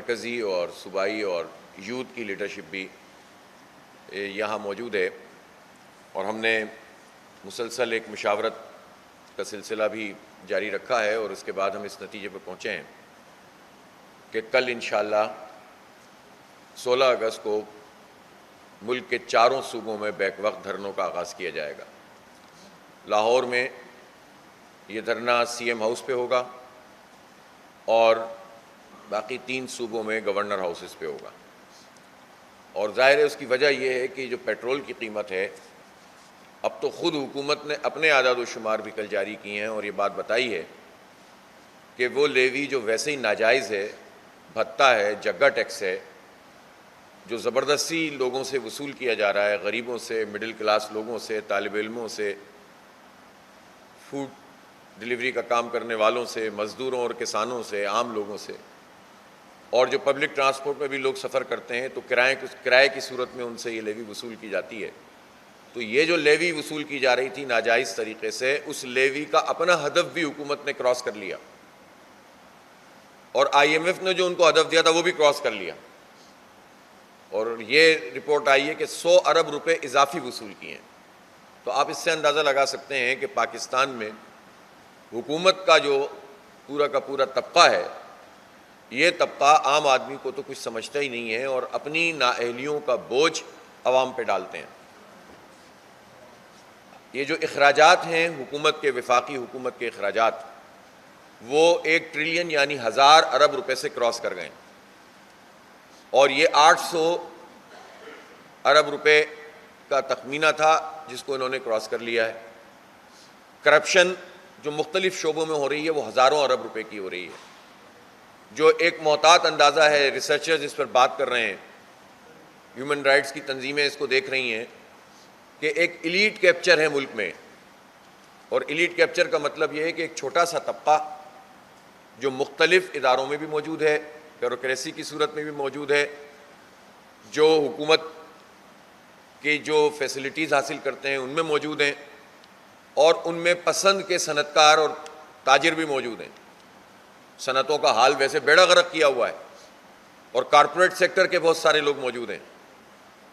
مرکزی اور صوبائی اور یوتھ کی لیڈرشپ بھی یہاں موجود ہے، اور ہم نے مسلسل ایک مشاورت کا سلسلہ بھی جاری رکھا ہے، اور اس کے بعد ہم اس نتیجے پہ پہنچے ہیں کہ کل انشاءاللہ 16 اگست کو ملک کے چاروں صوبوں میں بیک وقت دھرنوں کا آغاز کیا جائے گا۔ لاہور میں یہ دھرنا سی ایم ہاؤس پہ ہوگا، اور باقی 3 صوبوں میں گورنر ہاؤسز پہ ہوگا۔ اور ظاہر ہے اس کی وجہ یہ ہے کہ جو پیٹرول کی قیمت ہے، اب تو خود حکومت نے اپنے اعداد و شمار بھی کل جاری کیے ہیں اور یہ بات بتائی ہے کہ وہ لیوی جو ویسے ہی ناجائز ہے، بھتہ ہے، جگہ ٹیکس ہے، جو زبردستی لوگوں سے وصول کیا جا رہا ہے، غریبوں سے، مڈل کلاس لوگوں سے، طالب علموں سے، فوڈ ڈلیوری کا کام کرنے والوں سے، مزدوروں اور کسانوں سے، عام لوگوں سے، اور جو پبلک ٹرانسپورٹ میں بھی لوگ سفر کرتے ہیں تو کرائے کی صورت میں ان سے یہ لیوی وصول کی جاتی ہے۔ تو یہ جو لیوی وصول کی جا رہی تھی ناجائز طریقے سے، اس لیوی کا اپنا ہدف بھی حکومت نے کراس کر لیا، اور آئی ایم ایف نے جو ان کو ہدف دیا تھا وہ بھی کراس کر لیا، اور یہ رپورٹ آئی ہے کہ 100 ارب روپے اضافی وصول کیے ہیں۔ تو آپ اس سے اندازہ لگا سکتے ہیں کہ پاکستان میں حکومت کا جو پورا کا پورا طبقہ ہے، یہ طبقہ عام آدمی کو تو کچھ سمجھتا ہی نہیں ہے، اور اپنی نااہلیوں کا بوجھ عوام پہ ڈالتے ہیں۔ یہ جو اخراجات ہیں حکومت کے، وفاقی حکومت کے اخراجات، وہ 1 ٹریلین یعنی 1000 ارب روپے سے کراس کر گئے، اور یہ 800 ارب روپے کا تخمینہ تھا جس کو انہوں نے کراس کر لیا ہے۔ کرپشن جو مختلف شعبوں میں ہو رہی ہے وہ ہزاروں ارب روپے کی ہو رہی ہے۔ جو ایک محتاط اندازہ ہے، ریسرچرز اس پر بات کر رہے ہیں، ہیومن رائٹس کی تنظیمیں اس کو دیکھ رہی ہیں کہ ایک ایلیٹ کیپچر ہے ملک میں، اور ایلیٹ کیپچر کا مطلب یہ ہے کہ ایک چھوٹا سا طبقہ جو مختلف اداروں میں بھی موجود ہے، بیوروکریسی کی صورت میں بھی موجود ہے، جو حکومت کی جو فیسلٹیز حاصل کرتے ہیں ان میں موجود ہیں، اور ان میں پسند کے صنعت کار اور تاجر بھی موجود ہیں۔ صنعتوں کا حال ویسے بیڑا غرق کیا ہوا ہے، اور کارپوریٹ سیکٹر کے بہت سارے لوگ موجود ہیں۔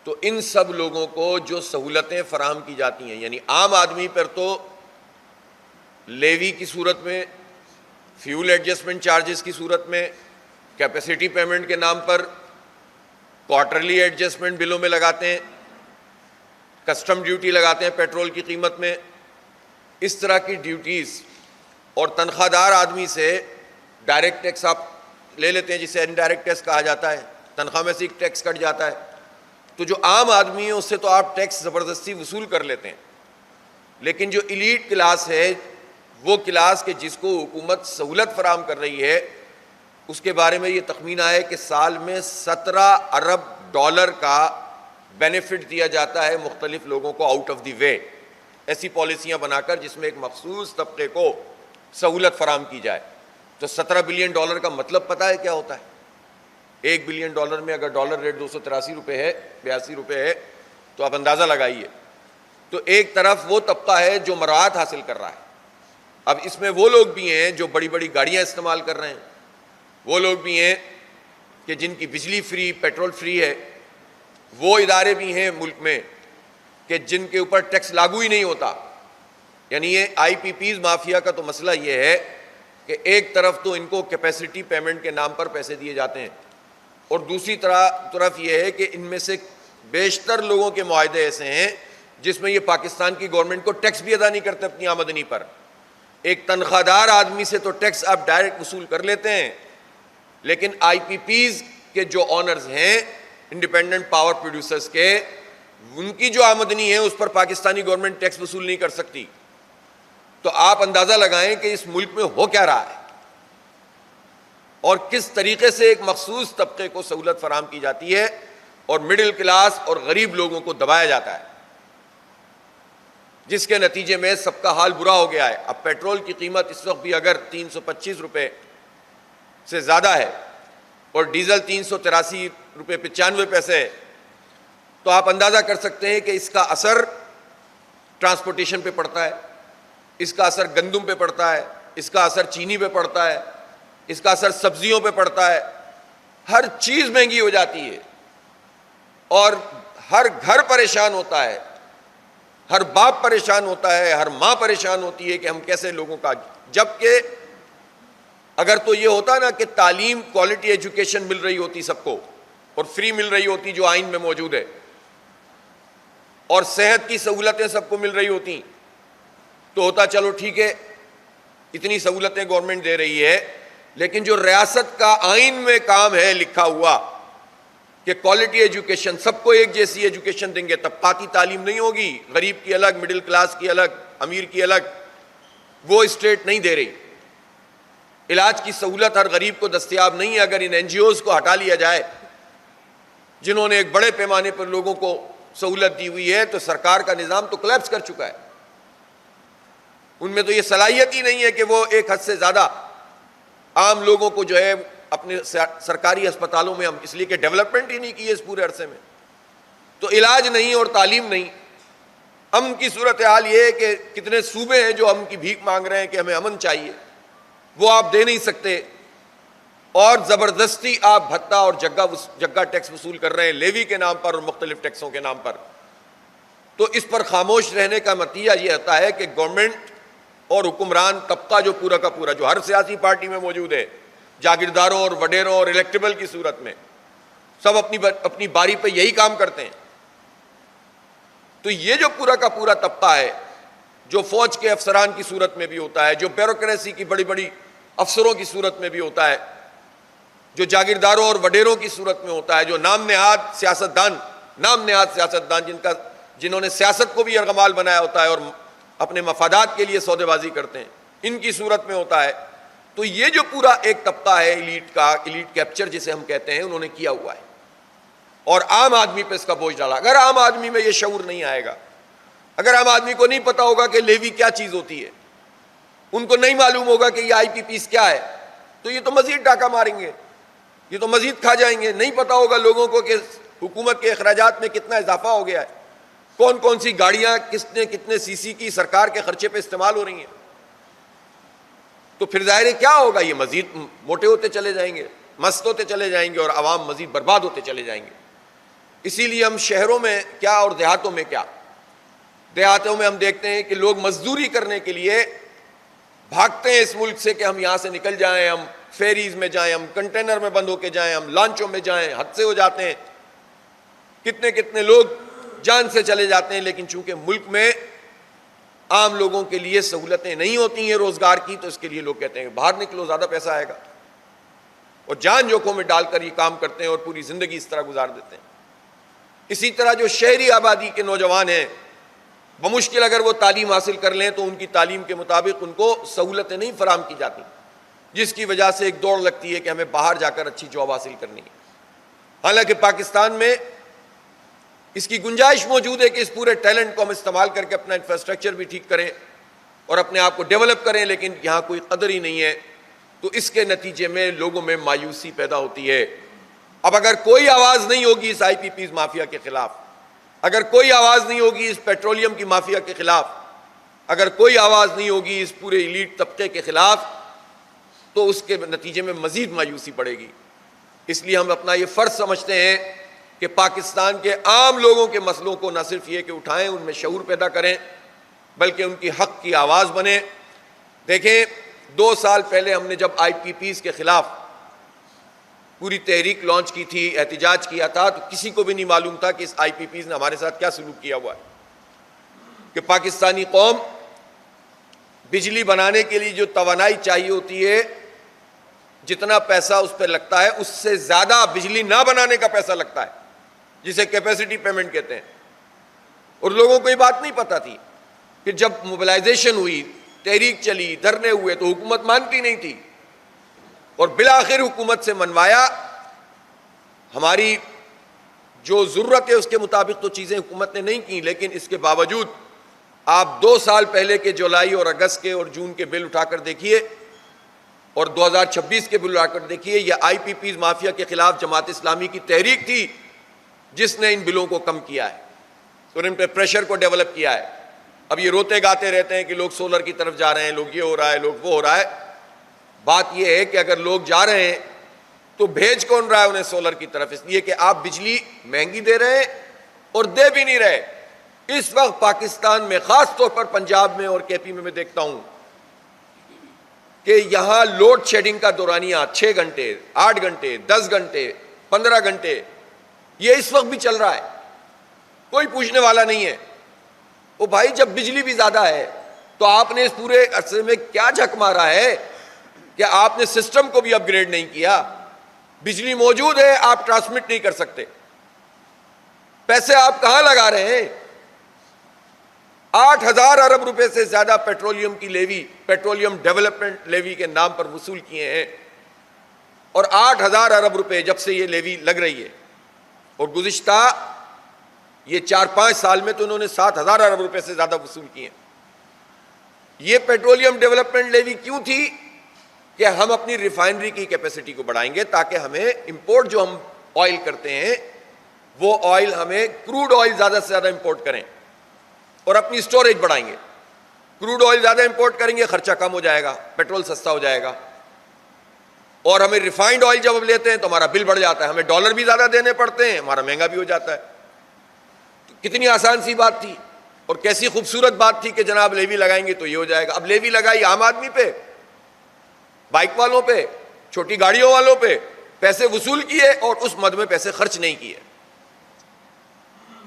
تو ان سب لوگوں کو جو سہولتیں فراہم کی جاتی ہیں، یعنی عام آدمی پر تو لیوی کی صورت میں، فیول ایڈجسٹمنٹ چارجز کی صورت میں، کیپیسٹی پیمنٹ کے نام پر کوارٹرلی ایڈجسٹمنٹ بلوں میں لگاتے ہیں، کسٹم ڈیوٹی لگاتے ہیں پیٹرول کی قیمت میں، اس طرح کی ڈیوٹیز، اور تنخواہ دار آدمی سے ڈائریکٹ ٹیکس آپ لے لیتے ہیں جسے انڈائریکٹ ٹیکس کہا جاتا ہے، تنخواہ میں سے ایک ٹیکس کٹ جاتا ہے۔ تو جو عام آدمی ہے اس سے تو آپ ٹیکس زبردستی وصول کر لیتے ہیں، لیکن جو ایلیٹ کلاس ہے، وہ کلاس کے جس کو حکومت سہولت فراہم کر رہی ہے، اس کے بارے میں یہ تخمینہ ہے کہ سال میں 17 ارب ڈالر کا بینیفٹ دیا جاتا ہے مختلف لوگوں کو آؤٹ آف دی وے، ایسی پالیسیاں بنا کر جس میں ایک مخصوص طبقے کو سہولت فراہم کی جائے۔ تو 17 بلین ڈالر کا مطلب پتہ ہے کیا ہوتا ہے؟ 1 بلین ڈالر میں اگر ڈالر ریٹ 283 روپے ہے، 82 روپے ہے، تو آپ اندازہ لگائیے۔ تو ایک طرف وہ طبقہ ہے جو مراعات حاصل کر رہا ہے، اب اس میں وہ لوگ بھی ہیں جو بڑی بڑی گاڑیاں استعمال کر رہے ہیں، وہ لوگ بھی ہیں کہ جن کی بجلی فری، پیٹرول فری ہے، وہ ادارے بھی ہیں ملک میں کہ جن کے اوپر ٹیکس لاگو ہی نہیں ہوتا۔ یعنی یہ آئی پی پیز مافیا کا تو مسئلہ یہ ہے کہ ایک طرف تو ان کو کیپیسٹی پیمنٹ کے نام پر پیسے دیے جاتے ہیں، اور دوسری طرف یہ ہے کہ ان میں سے بیشتر لوگوں کے معاہدے ایسے ہیں جس میں یہ پاکستان کی گورنمنٹ کو ٹیکس بھی ادا نہیں کرتے اپنی آمدنی پر۔ ایک تنخواہ دار آدمی سے تو ٹیکس آپ ڈائریکٹ وصول کر لیتے ہیں، لیکن آئی پی پیز کے جو آنرز ہیں، انڈیپینڈنٹ پاور پروڈیوسرز کے، ان کی جو آمدنی ہے اس پر پاکستانی گورنمنٹ ٹیکس وصول نہیں کر سکتی۔ تو آپ اندازہ لگائیں کہ اس ملک میں ہو کیا رہا ہے، اور کس طریقے سے ایک مخصوص طبقے کو سہولت فراہم کی جاتی ہے اور مڈل کلاس اور غریب لوگوں کو دبایا جاتا ہے، جس کے نتیجے میں سب کا حال برا ہو گیا ہے۔ اب پیٹرول کی قیمت اس وقت بھی اگر 325 روپے سے زیادہ ہے اور ڈیزل 383 روپے 95 پیسے ہے، تو آپ اندازہ کر سکتے ہیں کہ اس کا اثر ٹرانسپورٹیشن پہ پڑتا ہے، اس کا اثر گندم پہ پڑتا ہے، اس کا اثر چینی پہ پڑتا ہے، اس کا اثر سبزیوں پہ پڑتا ہے، ہر چیز مہنگی ہو جاتی ہے اور ہر گھر پریشان ہوتا ہے، ہر باپ پریشان ہوتا ہے، ہر ماں پریشان ہوتی ہے کہ ہم کیسے لوگوں کا، جبکہ اگر تو یہ ہوتا نا کہ تعلیم کوالٹی ایجوکیشن مل رہی ہوتی سب کو اور فری مل رہی ہوتی جو آئین میں موجود ہے، اور صحت کی سہولتیں سب کو مل رہی ہوتی تو ہوتا چلو ٹھیک ہے اتنی سہولتیں گورنمنٹ دے رہی ہے، لیکن جو ریاست کا آئین میں کام ہے لکھا ہوا کہ کوالٹی ایجوکیشن، سب کو ایک جیسی ایجوکیشن دیں گے، طبقاتی تعلیم نہیں ہوگی، غریب کی الگ، مڈل کلاس کی الگ، امیر کی الگ، وہ اسٹیٹ نہیں دے رہی۔ علاج کی سہولت ہر غریب کو دستیاب نہیں ہے۔ اگر ان این جی اوز کو ہٹا لیا جائے جنہوں نے ایک بڑے پیمانے پر لوگوں کو سہولت دی ہوئی ہے تو سرکار کا نظام تو کلیپس کر چکا ہے، ان میں تو یہ صلاحیت ہی نہیں ہے کہ وہ ایک حد سے زیادہ عام لوگوں کو جو ہے اپنے سرکاری ہسپتالوں میں، ہم اس لیے کہ ڈیولپمنٹ ہی نہیں کی ہے اس پورے عرصے میں، تو علاج نہیں اور تعلیم نہیں۔ امن کی صورتحال یہ ہے کہ کتنے صوبے ہیں جو امن کی بھیک مانگ رہے ہیں کہ ہمیں امن چاہیے، وہ آپ دے نہیں سکتے، اور زبردستی آپ بھتہ اور جگہ ٹیکس وصول کر رہے ہیں لیوی کے نام پر اور مختلف ٹیکسوں کے نام پر۔ تو اس پر خاموش رہنے کا نتیجہ یہ ہوتا ہے کہ گورنمنٹ اور حکمران طبقہ جو پورا کا پورا، جو ہر سیاسی پارٹی میں موجود ہے، جاگیرداروں اور وڈیروں اور الیکٹیبل کی صورت میں، سب اپنی باری پہ یہی کام کرتے ہیں۔ تو یہ جو پورا کا پورا طبقہ ہے، جو فوج کے افسران کی صورت میں بھی ہوتا ہے، جو بیوروکریسی کی بڑی بڑی افسروں کی صورت میں بھی ہوتا ہے، جو جاگیرداروں اور وڈیروں کی صورت میں ہوتا ہے، جو نام نہاد سیاستدان جنہوں نے سیاست کو بھی یرغمال بنایا ہوتا ہے اور اپنے مفادات کے لیے سودے بازی کرتے ہیں، ان کی صورت میں ہوتا ہے۔ تو یہ جو پورا ایک طبقہ ہے ایلیٹ کا، ایلیٹ کیپچر جسے ہم کہتے ہیں، انہوں نے کیا ہوا ہے اور عام آدمی پہ اس کا بوجھ ڈالا۔ اگر عام آدمی میں یہ شعور نہیں آئے گا، اگر عام آدمی کو نہیں پتا ہوگا کہ لیوی کیا چیز ہوتی ہے، ان کو نہیں معلوم ہوگا کہ یہ آئی پی پیز کیا ہے، تو یہ تو مزید ڈاکہ ماریں گے، یہ تو مزید کھا جائیں گے۔ نہیں پتا ہوگا لوگوں کو کہ حکومت کے اخراجات میں کتنا اضافہ ہو گیا ہے، کون کون سی گاڑیاں کتنے سی سی کی سرکار کے خرچے پہ استعمال ہو رہی ہیں، تو پھر ظاہر کیا ہوگا، یہ مزید موٹے ہوتے چلے جائیں گے، مست ہوتے چلے جائیں گے اور عوام مزید برباد ہوتے چلے جائیں گے۔ اسی لیے ہم شہروں میں کیا اور دیہاتوں میں کیا، دیہاتوں میں ہم دیکھتے ہیں کہ لوگ مزدوری کرنے کے لیے بھاگتے ہیں اس ملک سے کہ ہم یہاں سے نکل جائیں، ہم فیریز میں جائیں، ہم کنٹینر میں بند ہو کے جائیں، ہم لانچوں میں جائیں، حد سے ہو جاتے ہیں، کتنے لوگ جان سے چلے جاتے ہیں، لیکن چونکہ ملک میں عام لوگوں کے لیے سہولتیں نہیں ہوتی ہیں روزگار کی، تو اس کے لیے لوگ کہتے ہیں باہر نکلو زیادہ پیسہ آئے گا، اور جان جوکھوں میں ڈال کر یہ کام کرتے ہیں اور پوری زندگی اس طرح گزار دیتے ہیں۔ اسی طرح جو شہری آبادی کے نوجوان ہیں، بمشکل اگر وہ تعلیم حاصل کر لیں تو ان کی تعلیم کے مطابق ان کو سہولتیں نہیں فراہم کی جاتی، جس کی وجہ سے ایک دوڑ لگتی ہے کہ ہمیں باہر جا کر اچھی جاب حاصل کرنی ہے۔ حالانکہ پاکستان میں اس کی گنجائش موجود ہے کہ اس پورے ٹیلنٹ کو ہم استعمال کر کے اپنا انفراسٹرکچر بھی ٹھیک کریں اور اپنے آپ کو ڈیولپ کریں، لیکن یہاں کوئی قدر ہی نہیں ہے، تو اس کے نتیجے میں لوگوں میں مایوسی پیدا ہوتی ہے۔ اب اگر کوئی آواز نہیں ہوگی اس آئی پی پیز مافیا کے خلاف، اگر کوئی آواز نہیں ہوگی اس پیٹرولیم کی مافیا کے خلاف، اگر کوئی آواز نہیں ہوگی اس پورے ایلیٹ طبقے کے خلاف، تو اس کے نتیجے میں مزید مایوسی پڑے گی۔ اس لیے ہم اپنا یہ فرض سمجھتے ہیں کہ پاکستان کے عام لوگوں کے مسئلوں کو نہ صرف یہ کہ اٹھائیں، ان میں شعور پیدا کریں، بلکہ ان کی حق کی آواز بنیں۔ دیکھیں 2 سال پہلے ہم نے جب آئی پی پیز کے خلاف پوری تحریک لانچ کی تھی، احتجاج کیا تھا، تو کسی کو بھی نہیں معلوم تھا کہ اس آئی پی پیز نے ہمارے ساتھ کیا سلوک کیا ہوا ہے، کہ پاکستانی قوم بجلی بنانے کے لیے جو توانائی چاہیے ہوتی ہے، جتنا پیسہ اس پہ لگتا ہے اس سے زیادہ بجلی نہ بنانے کا پیسہ لگتا ہے، جسے کیپیسٹی پیمنٹ کہتے ہیں۔ اور لوگوں کو یہ بات نہیں پتا تھی کہ جب موبلائزیشن ہوئی، تحریک چلی، دھرنے ہوئے، تو حکومت مانتی نہیں تھی، اور بالآخر حکومت سے منوایا۔ ہماری جو ضرورت ہے اس کے مطابق تو چیزیں حکومت نے نہیں کی، لیکن اس کے باوجود آپ 2 سال پہلے کے جولائی اور اگست کے اور جون کے بل اٹھا کر دیکھیے اور 2026 کے بل اٹھا کر دیکھیے، یہ آئی پی پیز مافیا کے خلاف جماعت اسلامی کی تحریک تھی جس نے ان بلوں کو کم کیا ہے اور ان پہ پریشر کو ڈیولپ کیا ہے۔ اب یہ روتے گاتے رہتے ہیں کہ لوگ سولر کی طرف جا رہے ہیں، لوگ یہ ہو رہا ہے، لوگ وہ ہو رہا ہے۔ بات یہ ہے کہ اگر لوگ جا رہے ہیں تو بھیج کون رہا ہے انہیں سولر کی طرف؟ اس لیے کہ آپ بجلی مہنگی دے رہے ہیں اور دے بھی نہیں رہے. اس وقت پاکستان میں خاص طور پر پنجاب میں اور کے پی میں دیکھتا ہوں کہ یہاں لوڈ شیڈنگ کا دورانیہ 6 گھنٹے 8 گھنٹے 10 گھنٹے 15 گھنٹے یہ اس وقت بھی چل رہا ہے. کوئی پوچھنے والا نہیں ہے. وہ بھائی جب بجلی بھی زیادہ ہے تو آپ نے اس پورے عرصے میں کیا جھک مارا ہے کہ آپ نے سسٹم کو بھی اپ گریڈ نہیں کیا؟ بجلی موجود ہے، آپ ٹرانسمٹ نہیں کر سکتے. پیسے آپ کہاں لگا رہے ہیں؟ 8,000 ارب روپے سے زیادہ پیٹرولیم کی لیوی، پیٹرولیم ڈیولپمنٹ لیوی کے نام پر وصول کیے ہیں. اور 8,000 ارب روپے جب سے یہ لیوی لگ رہی ہے، اور گزشتہ یہ 4-5 سال میں تو انہوں نے 7,000 ارب روپے سے زیادہ وصول کیے. یہ پیٹرولیم ڈیولپمنٹ لیوی کیوں تھی؟ کہ ہم اپنی ریفائنری کی کیپیسٹی کو بڑھائیں گے تاکہ ہمیں امپورٹ جو ہم آئل کرتے ہیں وہ آئل ہمیں کروڈ آئل زیادہ سے زیادہ امپورٹ کریں اور اپنی سٹوریج بڑھائیں گے. کروڈ آئل زیادہ امپورٹ کریں گے، خرچہ کم ہو جائے گا، پیٹرول سستا ہو جائے گا. اور ہمیں ریفائنڈ آئل جب ہم لیتے ہیں تو ہمارا بل بڑھ جاتا ہے، ہمیں ڈالر بھی زیادہ دینے پڑتے ہیں، ہمارا مہنگا بھی ہو جاتا ہے. کتنی آسان سی بات تھی اور کیسی خوبصورت بات تھی کہ جناب لیوی لگائیں گے تو یہ ہو جائے گا. اب لیوی لگائی عام آدمی پہ، بائک والوں پہ، چھوٹی گاڑیوں والوں پہ، پیسے وصول کیے اور اس مد میں پیسے خرچ نہیں کیے.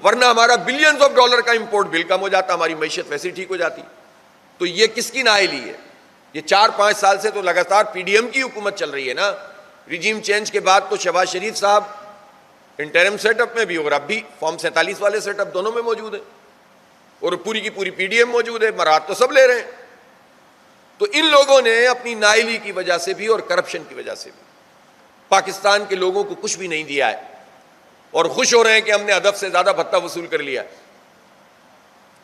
ورنہ ہمارا بلینز آف ڈالر کا امپورٹ بل کم ہو جاتا، ہماری معیشت ویسے ٹھیک ہو جاتی. تو یہ کس کی نااہلی ہے؟ یہ 4-5 سال سے تو لگاتار پی ڈی ایم کی حکومت چل رہی ہے نا. رجیم چینج کے بعد تو شہباز شریف صاحب انٹرم سیٹ اپ میں بھی اور اب بھی فارم 47 والے سیٹ اپ دونوں میں موجود ہیں اور پوری کی پوری پی ڈی ایم موجود ہے. مراد تو سب لے رہے ہیں. تو ان لوگوں نے اپنی نااہلی کی وجہ سے بھی اور کرپشن کی وجہ سے بھی پاکستان کے لوگوں کو کچھ بھی نہیں دیا ہے اور خوش ہو رہے ہیں کہ ہم نے ہدف سے زیادہ بھتہ وصول کر لیا.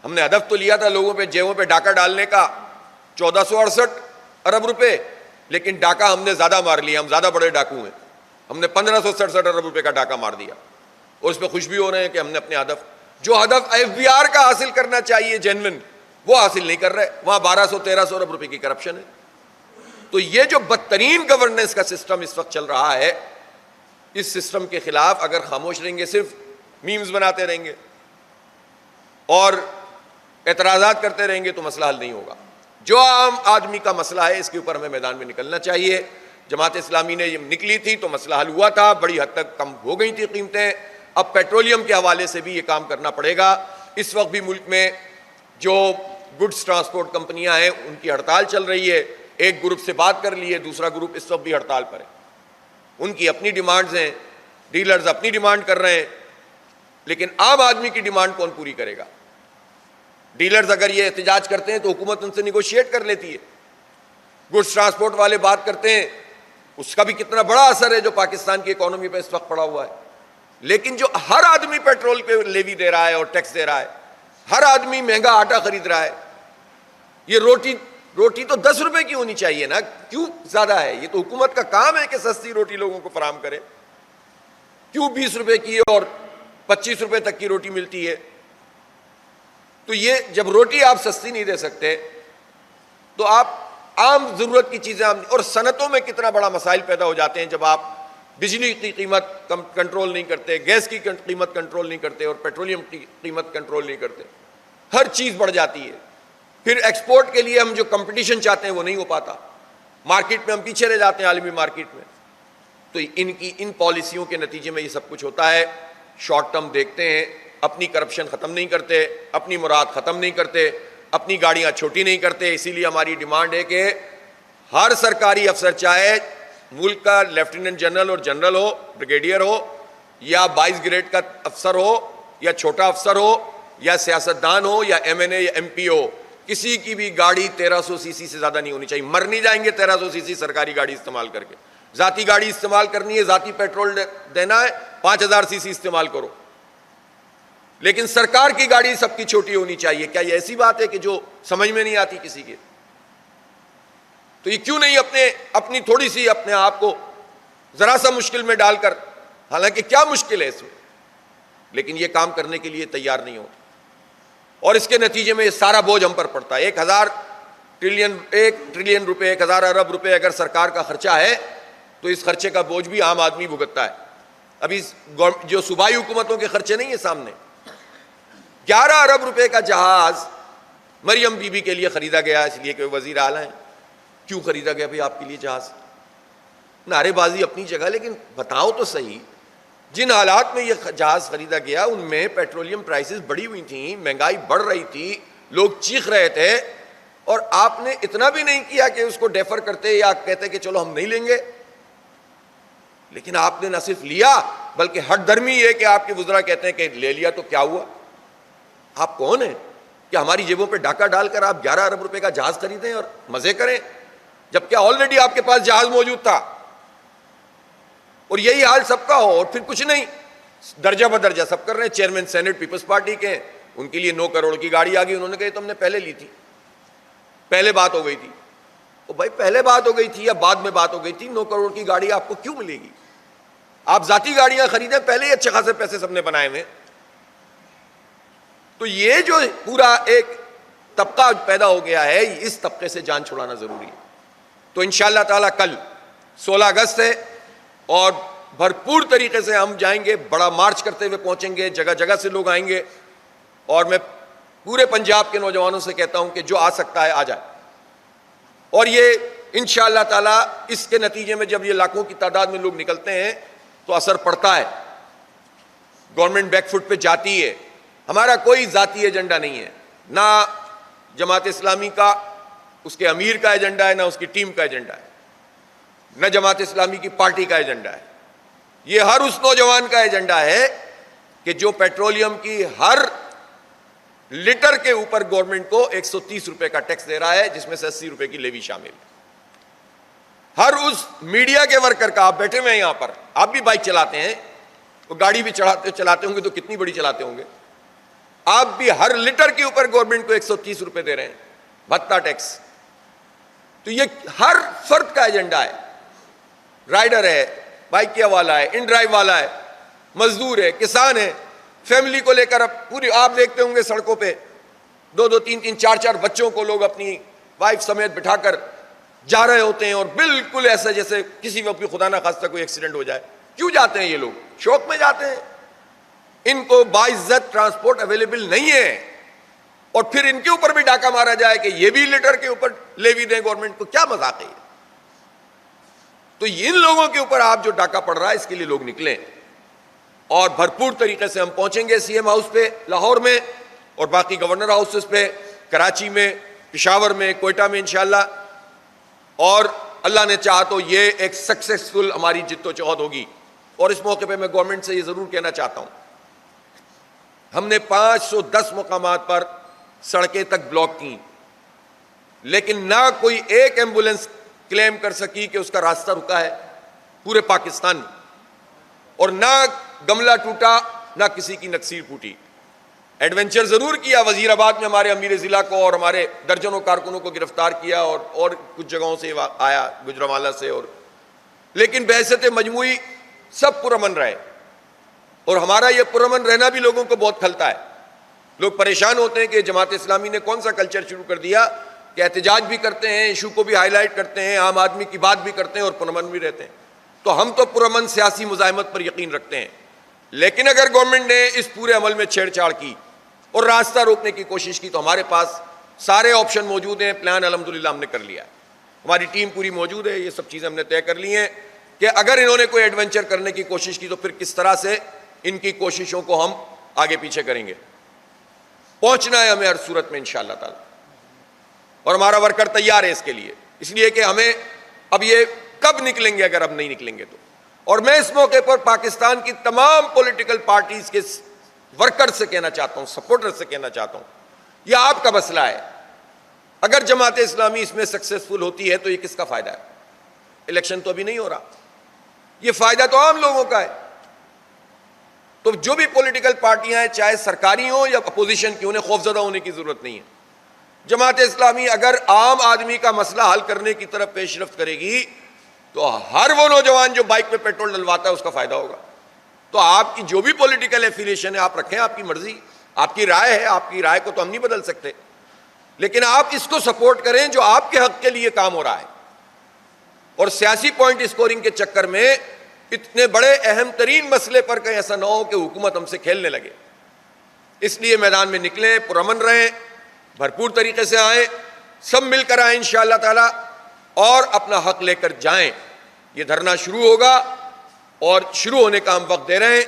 ہم نے ہدف تو لیا تھا لوگوں پہ جیبوں پہ ڈاکہ ڈالنے کا 1468 ارب روپے، لیکن ڈاکہ ہم نے زیادہ مار لیا. ہم زیادہ بڑے ڈاکو ہیں. ہم نے 1567 ارب روپے کا ڈاکہ مار دیا اور اس پہ خوش بھی ہو رہے ہیں کہ ہم نے اپنے ہدف، جو ہدف ایف بی آر کا حاصل کرنا چاہیے جینوین، وہ حاصل نہیں کر رہے. وہاں 1200-1300 ارب روپے کی کرپشن ہے. تو یہ جو بدترین گورننس کا سسٹم اس وقت چل رہا ہے، اس سسٹم کے خلاف اگر خاموش رہیں گے، صرف میمز بناتے رہیں گے اور اعتراضات کرتے رہیں گے تو مسئلہ حل نہیں ہوگا. جو عام آدمی کا مسئلہ ہے اس کے اوپر ہمیں میدان میں نکلنا چاہیے. جماعت اسلامی نے یہ نکلی تھی تو مسئلہ حل ہوا تھا، بڑی حد تک کم ہو گئی تھی قیمتیں. اب پیٹرولیم کے حوالے سے بھی یہ کام کرنا پڑے گا. اس وقت بھی ملک میں جو گڈس ٹرانسپورٹ کمپنیاں ہیں ان کی ہڑتال چل رہی ہے. ایک گروپ سے بات کر لی ہے، دوسرا گروپ اس وقت بھی ہڑتال پر ہے. ان کی اپنی ڈیمانڈز ہیں، ڈیلرز اپنی ڈیمانڈ کر رہے ہیں، لیکن عام آدمی کی ڈیمانڈ کون پوری کرے گا؟ ڈیلرز اگر یہ احتجاج کرتے ہیں تو حکومت ان سے نیگوشیٹ کر لیتی ہے. گڈس ٹرانسپورٹ والے بات کرتے ہیں، اس کا بھی کتنا بڑا اثر ہے جو پاکستان کی اکانومی پہ اس وقت پڑا ہوا ہے. لیکن جو ہر آدمی پیٹرول پہ لیوی دے رہا ہے اور ٹیکس دے رہا ہے، ہر آدمی مہنگا آٹا خرید رہا ہے. یہ روٹی تو 10 روپے کی ہونی چاہیے نا، کیوں زیادہ ہے؟ یہ تو حکومت کا کام ہے کہ سستی روٹی لوگوں کو فراہم کرے. کیوں 20 روپے کی اور 25 روپے تک کی روٹی ملتی ہے؟ تو یہ جب روٹی آپ سستی نہیں دے سکتے تو آپ عام ضرورت کی چیزیں اور صنعتوں میں کتنا بڑا مسائل پیدا ہو جاتے ہیں جب آپ بجلی کی قیمت کنٹرول نہیں کرتے، گیس کی قیمت کنٹرول نہیں کرتے اور پیٹرولیم کی قیمت کنٹرول نہیں کرتے. ہر چیز بڑھ جاتی ہے. پھر ایکسپورٹ کے لیے ہم جو کمپٹیشن چاہتے ہیں وہ نہیں ہو پاتا. مارکیٹ میں ہم پیچھے رہ جاتے ہیں، عالمی مارکیٹ میں. تو ان پالیسیوں کے نتیجے میں یہ سب کچھ ہوتا ہے. شارٹ ٹرم دیکھتے ہیں، اپنی کرپشن ختم نہیں کرتے، اپنی مراد ختم نہیں کرتے، اپنی گاڑیاں چھوٹی نہیں کرتے. اسی لیے ہماری ڈیمانڈ ہے کہ ہر سرکاری افسر، چاہے ملک کا لیفٹیننٹ جنرل اور جنرل ہو، بریگیڈیئر ہو، یا 22 گریڈ کا افسر ہو، یا چھوٹا افسر ہو، یا سیاستدان ہو، یا ایم این اے یا ایم پی ہو، کسی کی بھی گاڑی 1300 سی سی سے زیادہ نہیں ہونی چاہیے. مر نہیں جائیں گے 1300 سی سی سرکاری گاڑی استعمال کر کے. ذاتی گاڑی استعمال کرنی ہے، ذاتی پیٹرول دینا ہے، 5000 سی سی استعمال کرو. لیکن سرکار کی گاڑی سب کی چھوٹی ہونی چاہیے. کیا یہ ایسی بات ہے کہ جو سمجھ میں نہیں آتی کسی کے؟ تو یہ کیوں نہیں اپنی تھوڑی سی اپنے آپ کو ذرا سا مشکل میں ڈال کر، حالانکہ کیا مشکل ہے اس میں، لیکن یہ کام کرنے کے لیے تیار نہیں ہوتا اور اس کے نتیجے میں یہ سارا بوجھ ہم پر پڑتا ہے. 1 ٹریلین روپے، 1000 ارب روپے اگر سرکار کا خرچہ ہے تو اس خرچے کا بوجھ بھی عام آدمی بھگتتا ہے. ابھی جو صوبائی حکومتوں کے خرچے نہیں ہیں سامنے, 11 ارب روپے کا جہاز مریم بی بی کے لیے خریدا گیا, اس لیے کہ وہ وزیر اعلیٰ ہیں. کیوں خریدا گیا بھئی آپ کے لیے جہاز؟ نعرے بازی اپنی جگہ, لیکن بتاؤ تو صحیح, جن حالات میں یہ جہاز خریدا گیا ان میں پیٹرولیم پرائسز بڑھی ہوئی تھیں, مہنگائی بڑھ رہی تھی, لوگ چیخ رہے تھے, اور آپ نے اتنا بھی نہیں کیا کہ اس کو ڈیفر کرتے یا کہتے کہ چلو ہم نہیں لیں گے. لیکن آپ نے نہ صرف لیا بلکہ ہٹ درمی یہ کہ آپ کے وزراء کہتے ہیں کہ لے لیا تو کیا ہوا. آپ کون ہیں کہ ہماری جیبوں پہ ڈاکہ ڈال کر آپ 11 ارب روپے کا جہاز خریدیں اور مزے کریں, جبکہ آلریڈی آپ کے پاس جہاز موجود تھا. اور یہی حال سب کا ہو اور پھر کچھ نہیں, درجہ بدرجہ سب کر رہے ہیں. چیئرمین سینٹ پیپلز پارٹی کے ہیں, ان کے لیے 9 کروڑ کی گاڑی آ گئی, انہوں نے کہا تو ہم نے پہلے لی تھی, پہلے بات ہو گئی تھی. او بھائی پہلے بات ہو گئی تھی یا بعد میں بات ہو گئی تھی, 9 کروڑ کی گاڑی آپ کو کیوں ملے گی؟ آپ ذاتی گاڑیاں خریدیں, پہلے ہی اچھے خاصے پیسے سب نے بنائے ہوئے. تو یہ جو پورا ایک طبقہ پیدا ہو گیا ہے, اس طبقے سے جان چھڑانا ضروری ہے. تو انشاءاللہ تعالی کل 16 اگست ہے اور بھرپور طریقے سے ہم جائیں گے, بڑا مارچ کرتے ہوئے پہنچیں گے, جگہ جگہ سے لوگ آئیں گے. اور میں پورے پنجاب کے نوجوانوں سے کہتا ہوں کہ جو آ سکتا ہے آ جائے. اور یہ انشاءاللہ تعالی اس کے نتیجے میں جب یہ لاکھوں کی تعداد میں لوگ نکلتے ہیں تو اثر پڑتا ہے, گورنمنٹ بیک فٹ پہ جاتی ہے. ہمارا کوئی ذاتی ایجنڈا نہیں ہے, نہ جماعت اسلامی کا اس کے امیر کا ایجنڈا ہے, نہ اس کی ٹیم کا ایجنڈا ہے, نہ جماعت اسلامی کی پارٹی کا ایجنڈا ہے. یہ ہر اس نوجوان کا ایجنڈا ہے کہ جو پیٹرولیم کی ہر لیٹر کے اوپر گورنمنٹ کو 130 روپے کا ٹیکس دے رہا ہے, جس میں سے 80 روپے کی لیوی شامل ہے. ہر اس میڈیا کے ورکر کا, آپ بیٹھے ہوئے ہیں یہاں پر, آپ بھی بائک چلاتے ہیں, وہ گاڑی بھی چلاتے ہوں گے تو کتنی بڑی چلاتے ہوں گے, آپ بھی ہر لیٹر کے اوپر گورنمنٹ کو 130 روپے دے رہے ہیں بھتہ ٹیکس. تو یہ ہر فرد کا ایجنڈا ہے, رائڈر ہے, بائکیا والا ہے, ان ڈرائیو والا ہے, مزدور ہے, کسان ہے, فیملی کو لے کر اب پوری آپ دیکھتے ہوں گے سڑکوں پہ 2-2 3-3 4-4 بچوں کو لوگ اپنی وائف سمیت بٹھا کر جا رہے ہوتے ہیں, اور بالکل ایسا جیسے کسی وقت بھی خدا نہ خواستہ کوئی ایکسیڈنٹ ہو جائے. کیوں جاتے ہیں یہ لوگ؟ شوق میں جاتے ہیں. ان کو باعزت ٹرانسپورٹ اویلیبل نہیں ہے, اور پھر ان کے اوپر بھی ڈاکہ مارا جائے کہ یہ بھی لیٹر کے اوپر لیوی دیں گورنمنٹ کو. کیا مذاق ہے؟ تو ان لوگوں کے اوپر آپ جو ڈاکہ پڑ رہا ہے اس کے لیے لوگ نکلیں, اور بھرپور طریقے سے ہم پہنچیں گے سی ایم ہاؤس پہ لاہور میں, اور باقی گورنر ہاؤسز پہ, کراچی میں, پشاور میں, کوئٹہ میں انشاءاللہ. اور اللہ نے چاہا تو یہ ایک سکسیسفل ہماری جد و جہد ہوگی. اور اس موقع پہ میں گورنمنٹ سے یہ ضرور کہنا چاہتا ہوں, ہم نے 510 مقامات پر سڑکیں تک بلاک کی, لیکن نہ کوئی ایک ایمبولنس کلیم کر سکی کہ اس کا راستہ رکا ہے پورے پاکستان میں, اور نہ گملہ ٹوٹا, نہ کسی کی نکسیر پھوٹی. ایڈونچر ضرور کیا, وزیر آباد میں ہمارے امیر ضلع کو اور ہمارے درجنوں کارکنوں کو گرفتار کیا, اور کچھ جگہوں سے آیا, گجرانوالہ سے, لیکن بحیثیت مجموعی سب پرامن رہے. اور ہمارا یہ پرامن رہنا بھی لوگوں کو بہت کھلتا ہے. لوگ پریشان ہوتے ہیں کہ جماعت اسلامی نے کون سا کلچر شروع کر دیا کہ احتجاج بھی کرتے ہیں, ایشو کو بھی ہائی لائٹ کرتے ہیں, عام آدمی کی بات بھی کرتے ہیں اور پرامن بھی رہتے ہیں. تو ہم تو پرامن سیاسی مزاحمت پر یقین رکھتے ہیں, لیکن اگر گورنمنٹ نے اس پورے عمل میں چھیڑ چھاڑ کی اور راستہ روکنے کی کوشش کی تو ہمارے پاس سارے آپشن موجود ہیں. پلان الحمدللہ ہم نے کر لیا ہے, ہماری ٹیم پوری موجود ہے, یہ سب چیزیں ہم نے طے کر لی ہیں کہ اگر انہوں نے کوئی ایڈونچر کرنے کی کوشش کی تو پھر کس طرح سے ان کی کوششوں کو ہم آگے پیچھے کریں گے. پہنچنا ہے ہمیں ہر صورت میں انشاءاللہ تعالی, اور ہمارا ورکر تیار ہے اس کے لیے, اس لیے کہ ہمیں اب یہ کب نکلیں گے اگر اب نہیں نکلیں گے تو. اور میں اس موقع پر پاکستان کی تمام پولیٹیکل پارٹیز کے ورکر سے کہنا چاہتا ہوں, سپورٹر سے کہنا چاہتا ہوں, یہ آپ کا مسئلہ ہے. اگر جماعت اسلامی اس میں سکسیسفل ہوتی ہے تو یہ کس کا فائدہ ہے؟ الیکشن تو ابھی نہیں ہو رہا, یہ فائدہ تو عام لوگوں کا ہے. تو جو بھی پولیٹیکل پارٹیاں ہیں, چاہے سرکاری ہوں یا اپوزیشن کی, انہیں خوفزدہ ہونے کی ضرورت نہیں ہے. جماعت اسلامی اگر عام آدمی کا مسئلہ حل کرنے کی طرف پیش رفت کرے گی تو ہر وہ نوجوان جو بائک پہ پیٹرول ڈلواتا ہے اس کا فائدہ ہوگا. تو آپ کی جو بھی پولیٹیکل ایفیلیشن ہے آپ رکھیں, آپ کی مرضی, آپ کی رائے ہے, آپ کی رائے کو تو ہم نہیں بدل سکتے, لیکن آپ اس کو سپورٹ کریں جو آپ کے حق کے لیے کام ہو رہا ہے. اور سیاسی پوائنٹ اسکورنگ کے چکر میں اتنے بڑے اہم ترین مسئلے پر کہیں ایسا نہ ہو کہ حکومت ہم سے کھیلنے لگے. اس لیے میدان میں نکلیں، پرامن رہیں، بھرپور طریقے سے آئیں، سب مل کر آئیں انشاءاللہ تعالی اور اپنا حق لے کر جائیں. یہ دھرنا شروع ہوگا اور شروع ہونے کا ہم وقت دے رہے ہیں،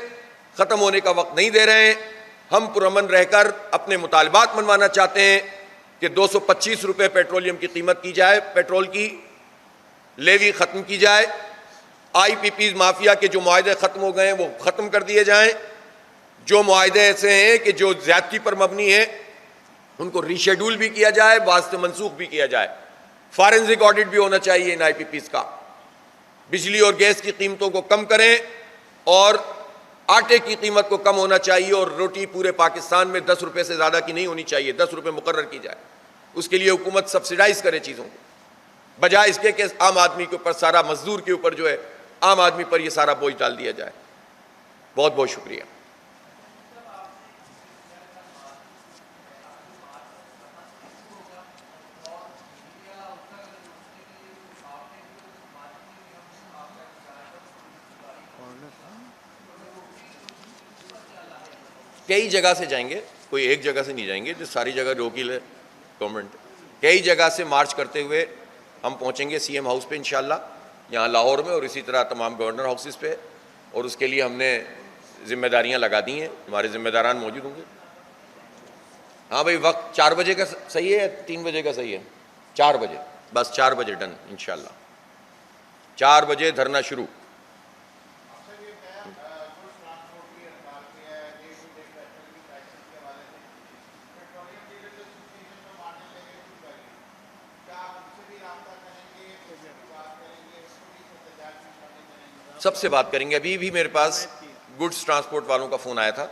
ختم ہونے کا وقت نہیں دے رہے ہیں. ہم پرامن رہ کر اپنے مطالبات منوانا چاہتے ہیں کہ 225 روپے پیٹرولیم کی قیمت کی جائے، پیٹرول کی لیوی ختم کی جائے، آئی پی پیز مافیا کے جو معاہدے ختم ہو گئے ہیں وہ ختم کر دیے جائیں. جو معاہدے ایسے ہیں کہ جو زیادتی پر مبنی ہیں ان کو ری شیڈول بھی کیا جائے، بعض سے منسوخ بھی کیا جائے. فارنزک آڈٹ بھی ہونا چاہیے ان آئی پی پیز کا. بجلی اور گیس کی قیمتوں کو کم کریں اور آٹے کی قیمت کو کم ہونا چاہیے، اور روٹی پورے پاکستان میں 10 روپے سے زیادہ کی نہیں ہونی چاہیے، 10 روپے مقرر کی جائے. اس کے لیے حکومت سبسیڈائز کرے چیزوں کو، بجائے اس کے کہ عام آدمی کے اوپر سارا، مزدور کے اوپر جو ہے عام آدمی پر یہ سارا بوجھ ڈال دیا جائے. بہت بہت شکریہ. کئی جگہ سے جائیں گے، کوئی ایک جگہ سے نہیں جائیں گے، جو ساری جگہ روکی لے گورنمنٹ. کئی جگہ سے مارچ کرتے ہوئے ہم پہنچیں گے سی ایم ہاؤس پہ انشاءاللہ یہاں لاہور میں، اور اسی طرح تمام گورنر ہاؤسز پہ، اور اس کے لیے ہم نے ذمہ داریاں لگا دی ہیں. ہمارے ذمہ داران موجود ہوں گے. ہاں بھائی، وقت 4 بجے کا صحیح ہے یا 3 بجے کا صحیح ہے؟ 4 بجے، بس 4 بجے ڈن انشاءاللہ. 4 بجے دھرنا شروع. سب سے بات کریں گے. ابھی بھی میرے پاس گڈس ٹرانسپورٹ والوں کا فون آیا تھا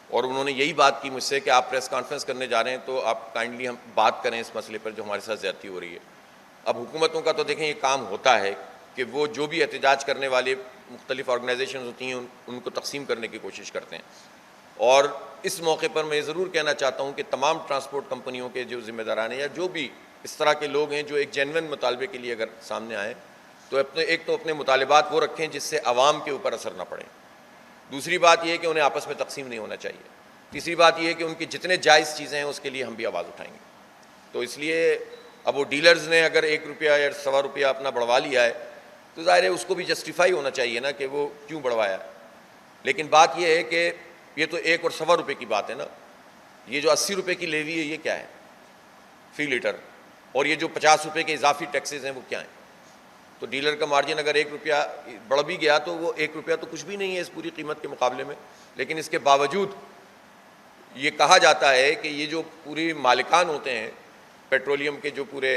اور انہوں نے یہی بات کی مجھ سے کہ آپ پریس کانفرنس کرنے جا رہے ہیں تو آپ کائنڈلی ہم بات کریں اس مسئلے پر جو ہمارے ساتھ زیادتی ہو رہی ہے. اب حکومتوں کا تو دیکھیں یہ کام ہوتا ہے کہ وہ جو بھی احتجاج کرنے والے مختلف آرگنائزیشنز ہوتی ہیں ان کو تقسیم کرنے کی کوشش کرتے ہیں. اور اس موقع پر میں ضرور کہنا چاہتا ہوں کہ تمام ٹرانسپورٹ کمپنیوں کے جو ذمہ داران ہیں یا جو بھی اس طرح کے لوگ ہیں جو ایک جینوئن مطالبے کے لیے اگر سامنے آئیں تو اپنے مطالبات وہ رکھیں جس سے عوام کے اوپر اثر نہ پڑے. دوسری بات یہ ہے کہ انہیں آپس میں تقسیم نہیں ہونا چاہیے. تیسری بات یہ ہے کہ ان کی جتنے جائز چیزیں ہیں اس کے لیے ہم بھی آواز اٹھائیں گے. تو اس لیے اب وہ ڈیلرز نے اگر 1 روپیہ یا 1.25 روپیہ اپنا بڑھوا لیا ہے تو ظاہر ہے اس کو بھی جسٹیفائی ہونا چاہیے نا کہ وہ کیوں بڑھوایا. لیکن بات یہ ہے کہ یہ تو 1 اور 1.25 روپے کی بات ہے نا. یہ جو 80 روپے کی لیوی ہے یہ کیا ہے فی لیٹر، اور یہ جو 50 روپے کے اضافی ٹیکسز ہیں وہ کیا ہیں؟ تو ڈیلر کا مارجن اگر 1 روپیہ بڑھ بھی گیا تو وہ 1 روپیہ تو کچھ بھی نہیں ہے اس پوری قیمت کے مقابلے میں. لیکن اس کے باوجود یہ کہا جاتا ہے کہ یہ جو پوری مالکان ہوتے ہیں پیٹرولیم کے، جو پورے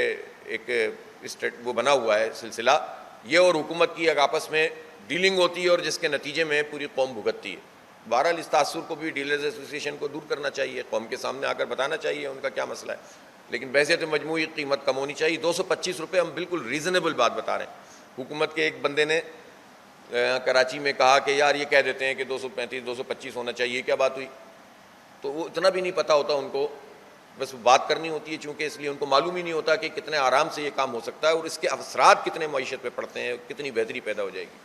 ایک وہ بنا ہوا ہے سلسلہ، یہ اور حکومت کی ایک آپس میں ڈیلنگ ہوتی ہے اور جس کے نتیجے میں پوری قوم بھگتتی ہے. بہرحال اس تاثر کو بھی ڈیلرز ایسوسی ایشن کو دور کرنا چاہیے، قوم کے سامنے آ کر بتانا چاہیے ان کا کیا مسئلہ ہے. لیکن ویسے تو مجموعی قیمت کم ہونی چاہیے. 225 روپے ہم بالکل ریزنیبل بات بتا رہے ہیں. حکومت کے ایک بندے نے کراچی میں کہا کہ یار یہ کہہ دیتے ہیں کہ 235 225 ہونا چاہیے، کیا بات ہوئی؟ تو وہ اتنا بھی نہیں پتہ ہوتا ان کو، بس بات کرنی ہوتی ہے چونکہ، اس لیے ان کو معلوم ہی نہیں ہوتا کہ کتنے آرام سے یہ کام ہو سکتا ہے اور اس کے اثرات کتنے معیشت پہ پڑتے ہیں، کتنی بہتری پیدا ہو جائے گی.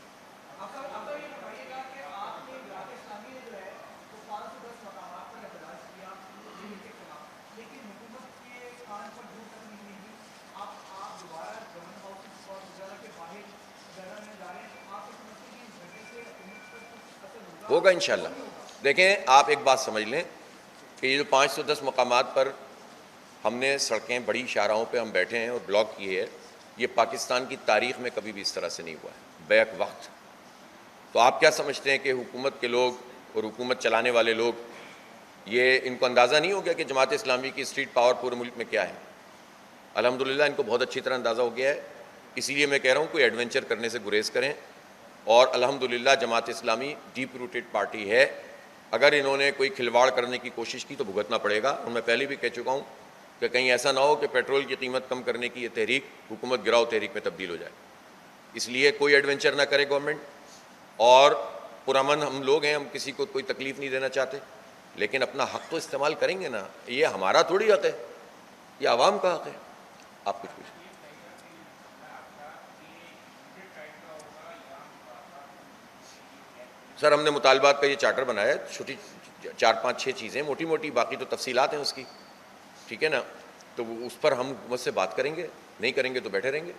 ہوگا انشاءاللہ. دیکھیں آپ ایک بات سمجھ لیں کہ یہ جو 510 مقامات پر ہم نے سڑکیں بڑی شاہراہوں پہ ہم بیٹھے ہیں اور بلاک کیے ہیں، یہ پاکستان کی تاریخ میں کبھی بھی اس طرح سے نہیں ہوا ہے بیک وقت. تو آپ کیا سمجھتے ہیں کہ حکومت کے لوگ اور حکومت چلانے والے لوگ یہ ان کو اندازہ نہیں ہو گیا کہ جماعت اسلامی کی اسٹریٹ پاور پورے ملک میں کیا ہے؟ الحمدللہ ان کو بہت اچھی طرح اندازہ ہو گیا ہے. اسی لیے میں کہہ رہا ہوں کوئی ایڈونچر کرنے سے گریز کریں. اور الحمدللہ Jamaat Islami deep rooted party ہے. اگر انہوں نے کوئی کھلواڑ کرنے کی کوشش کی تو بھگتنا پڑے گا. اور میں پہلے بھی کہہ چکا ہوں کہ کہیں ایسا نہ ہو کہ پیٹرول کی قیمت کم کرنے کی یہ تحریک حکومت گراؤ تحریک میں تبدیل ہو جائے. اس لیے کوئی ایڈونچر نہ کرے گورنمنٹ. اور پرامن ہم لوگ ہیں، ہم کسی کو کوئی تکلیف نہیں دینا چاہتے، لیکن اپنا حق تو استعمال کریں گے نا. یہ ہمارا تھوڑی حق ہے، یہ عوام کا حق ہے. آپ کچھ پوچھیں. سر ہم نے مطالبات کا یہ چارٹر بنایا ہے، چھوٹی 4-5-6 چیزیں موٹی موٹی، باقی تو تفصیلات ہیں اس کی، ٹھیک ہے نا. تو اس پر ہم حکومت سے بات کریں گے، نہیں کریں گے تو بیٹھے رہیں گے،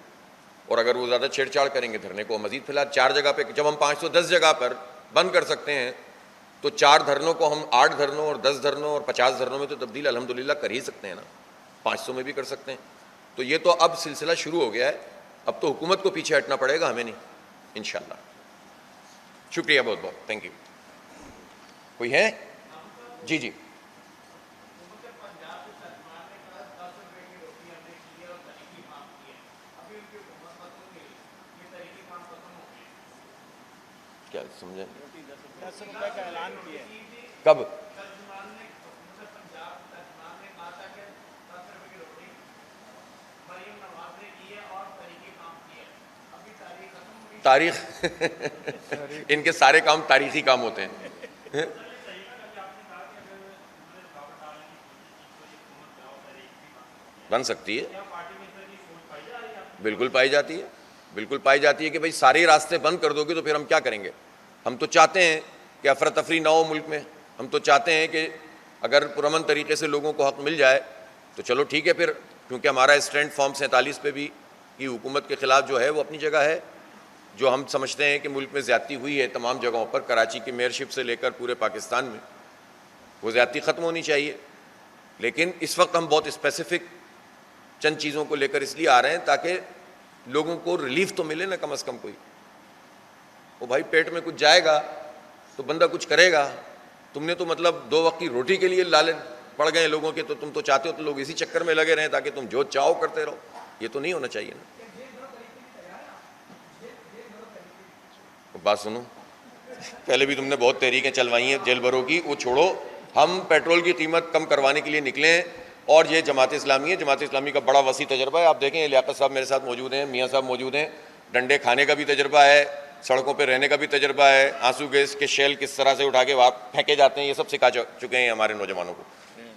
اور اگر وہ زیادہ چھیڑ چھاڑ کریں گے دھرنے کو مزید پھیلا. 4 جگہ پہ جب ہم 510 جگہ پر بند کر سکتے ہیں تو 4 دھرنوں کو ہم 8 دھرنوں اور 10 دھرنوں اور 50 دھرنوں میں تو تبدیل الحمدللہ کر ہی سکتے ہیں نا، 500 میں بھی کر سکتے ہیں. تو یہ تو اب سلسلہ شروع ہو گیا ہے، اب تو حکومت کو پیچھے ہٹنا پڑے گا، ہمیں نہیں، انشاءاللہ. شکریہ بہت بہت، تھینک یو. کوئی ہے؟ جی جی. کیا سمجھیں؟ 10 روپے کا اعلان کیا ہے. کب؟ تاریخ ان کے سارے کام تاریخی کام ہوتے ہیں. بن سکتی ہے، بالکل پائی جاتی ہے، بالکل پائی جاتی ہے کہ بھائی سارے راستے بند کر دو گے تو پھر ہم کیا کریں گے. ہم تو چاہتے ہیں کہ افراتفری نہ ہو ملک میں، ہم تو چاہتے ہیں کہ اگر پرامن طریقے سے لوگوں کو حق مل جائے تو چلو ٹھیک ہے پھر، کیونکہ ہمارا اسٹینڈ فارم 47 پہ بھی کی حکومت کے خلاف جو ہے وہ اپنی جگہ ہے. جو ہم سمجھتے ہیں کہ ملک میں زیادتی ہوئی ہے تمام جگہوں پر، کراچی کی میئرشپ سے لے کر پورے پاکستان میں، وہ زیادتی ختم ہونی چاہیے. لیکن اس وقت ہم بہت اسپیسیفک چند چیزوں کو لے کر اس لیے آ رہے ہیں تاکہ لوگوں کو ریلیف تو ملے نا کم از کم. کوئی وہ بھائی پیٹ میں کچھ جائے گا تو بندہ کچھ کرے گا. تم نے تو مطلب 2 وقت کی روٹی کے لیے لالے پڑ گئے لوگوں کے، تو تم تو چاہتے ہو تو لوگ اسی چکر میں لگے رہیں تاکہ تم جو چاہو کرتے رہو. یہ تو نہیں ہونا چاہیے نا. بات سنو، پہلے بھی تم نے بہت تحریکیں چلوائی ہیں جیل بھروں کی، وہ چھوڑو. ہم پیٹرول کی قیمت کم کروانے کے لیے نکلے ہیں، اور یہ جماعت اسلامی ہے. جماعت اسلامی کا بڑا وسیع تجربہ ہے. آپ دیکھیں لیاقت صاحب میرے ساتھ موجود ہیں، میاں صاحب موجود ہیں. ڈنڈے کھانے کا بھی تجربہ ہے، سڑکوں پہ رہنے کا بھی تجربہ ہے، آنسو گیس کے شیل کس طرح سے اٹھا کے پھینکے جاتے ہیں، یہ سب سکھا چکے ہیں ہمارے نوجوانوں کو.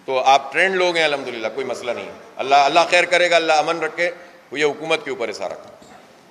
تو آپ ٹرینڈ لوگ ہیں الحمدللہ، کوئی مسئلہ نہیں ہے. اللہ خیر کرے گا، اللہ امن رکھے. یہ حکومت کے اوپر ہے سارا.